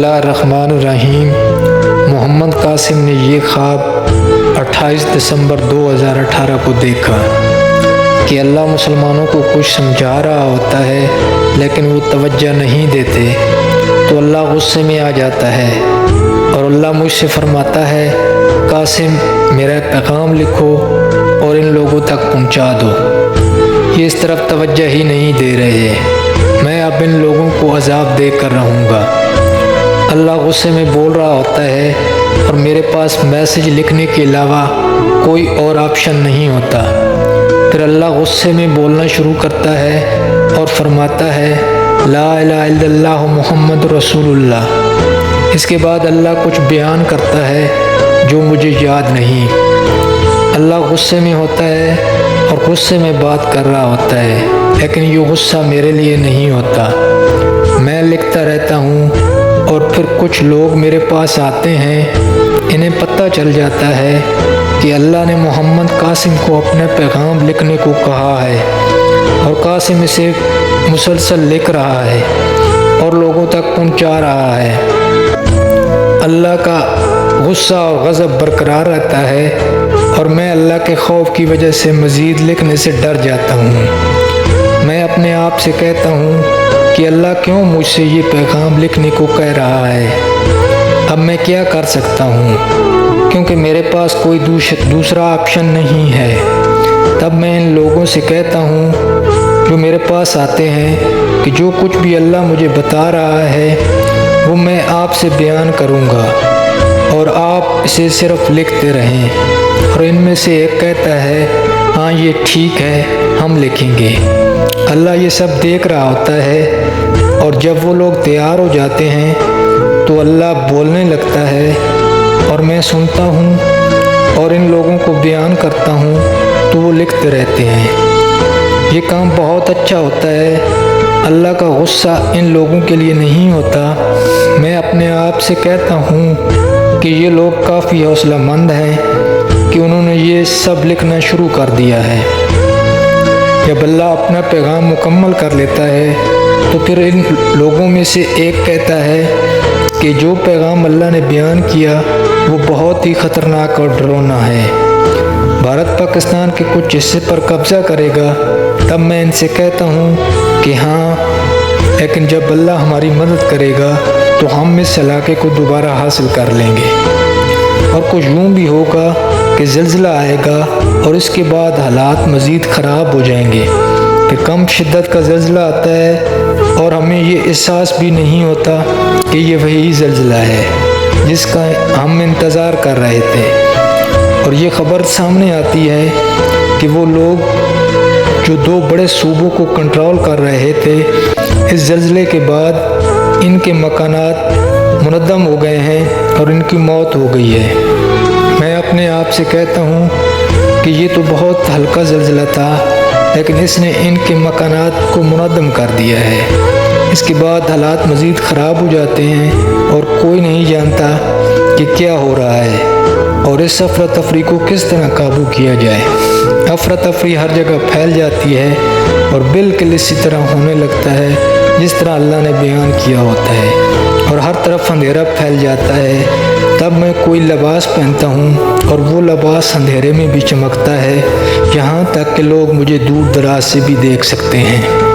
बिस्मिल्लाहिर्रहमानिर्रहीम। मोहम्मद कासिम ने ये ख्वाब 28 दिसंबर 2018 को देखा कि अल्लाह मुसलमानों को कुछ समझा रहा होता है लेकिन वो तवज्जो नहीं देते, तो अल्लाह गुस्से में आ जाता है और अल्लाह मुझसे फरमाता है, कासिम मेरा पैगाम लिखो और इन लोगों तक पहुंचा दो। ये इस तरफ तवज्जो ही नहीं दे रहे, मैं अब इन लोगों को अजाब दे कर रहूँगा। अल्लाह गुस्से में बोल रहा होता है और मेरे पास मैसेज लिखने के अलावा कोई और ऑप्शन नहीं होता। फिर अल्लाह गुस्से में बोलना शुरू करता है और फरमाता है, ला इलाहा इल्लल्लाह मुहम्मद रसूलुल्लाह। इसके बाद अल्लाह कुछ बयान करता है जो मुझे याद नहीं। अल्लाह गुस्से में होता है और गुस्से में बात कर रहा होता है, लेकिन ये गुस्सा मेरे लिए नहीं होता। मैं लिखता रहता हूँ और फिर कुछ लोग मेरे पास आते हैं, इन्हें पता चल जाता है कि अल्लाह ने मोहम्मद कासिम को अपने पैगाम लिखने को कहा है और कासिम इसे मुसलसल लिख रहा है और लोगों तक पहुंचा रहा है। अल्लाह का गुस्सा और गज़ब बरकरार रहता है और मैं अल्लाह के खौफ की वजह से मज़ीद लिखने से डर जाता हूँ। मैं अपने आप से कहता हूँ कि अल्लाह क्यों मुझसे ये पैगाम लिखने को कह रहा है। अब मैं क्या कर सकता हूँ, क्योंकि मेरे पास कोई दूसरा ऑप्शन नहीं है। तब मैं इन लोगों से कहता हूँ जो मेरे पास आते हैं कि जो कुछ भी अल्लाह मुझे बता रहा है वो मैं आपसे बयान करूँगा और आप इसे सिर्फ लिखते रहें। और इनमें से एक कहता है, हाँ ये ठीक है, हम लिखेंगे। अल्लाह ये सब देख रहा होता है और जब वो लोग तैयार हो जाते हैं तो अल्लाह बोलने लगता है और मैं सुनता हूँ और इन लोगों को बयान करता हूँ तो वो लिखते रहते हैं। ये काम बहुत अच्छा होता है। अल्लाह का गुस्सा इन लोगों के लिए नहीं होता। मैं अपने आप से कहता हूँ कि ये लोग काफ़ी हौसलामंद हैं कि उन्होंने ये सब लिखना शुरू कर दिया है। जब अल्लाह अपना पैगाम मुकम्मल कर लेता है तो फिर इन लोगों में से एक कहता है कि जो पैगाम अल्लाह ने बयान किया वो बहुत ही ख़तरनाक और डरावना है, भारत पाकिस्तान के कुछ हिस्से पर कब्ज़ा करेगा। तब मैं इनसे कहता हूँ कि हाँ, लेकिन जब अल्लाह हमारी मदद करेगा तो हम इस इलाके को दोबारा हासिल कर लेंगे। और कुछ यूँ भी होगा कि ज़िलज़िला आएगा और इसके बाद हालात मज़ीद ख़राब हो जाएंगे। फिर कम शिद्दत का ज़िलज़िला आता है और हमें ये एहसास भी नहीं होता कि ये वही ज़िलज़िला है जिसका हम इंतज़ार कर रहे थे। और ये ख़बर सामने आती है कि वो लोग जो दो बड़े सूबों को कंट्रोल कर रहे थे, इस ज़िलज़िले के बाद इनके मकानात मुनद्दम हो गए हैं और इनकी मौत हो गई है। मैं अपने आप से कहता हूँ कि ये तो बहुत हल्का ज़िलज़िला था, लेकिन इसने इनके मकानात को मुनद्दम कर दिया है। इसके बाद हालात मज़ीद ख़राब हो जाते हैं और कोई नहीं जानता कि क्या हो रहा है और इस अफरा तफरी को किस तरह काबू किया जाए। अफरा तफरी हर जगह फैल जाती है और बिल्कुल इसी तरह होने लगता है जिस तरह अल्लाह ने बयान किया होता है और हर तरफ अंधेरा फैल जाता है। तब मैं कोई लिबास पहनता हूँ और वो लिबास अंधेरे में भी चमकता है, यहाँ तक कि लोग मुझे दूर दराज से भी देख सकते हैं।